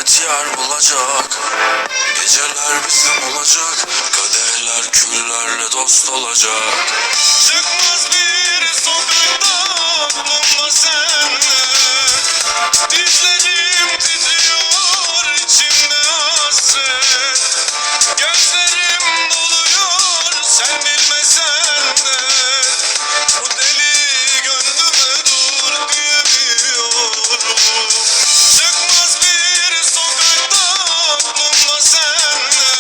elbet yer bulacak. Geceler bizim olacak, kadehler küllerle dost olacak. Çıkmaz bir sokakta aklımda senle, dizlerim titriyor içimde hasret. Gözlerim doluyor sen bilmesen de, bu deli gönlüme dur diyemiyorum. Çıkmaz bir sokakta aklımda senle,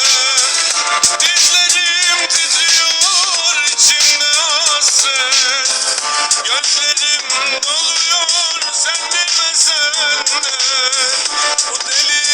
dizlerim titriyor içimde hasret. Gözlerim doluyor sen bilmesen de, bu deli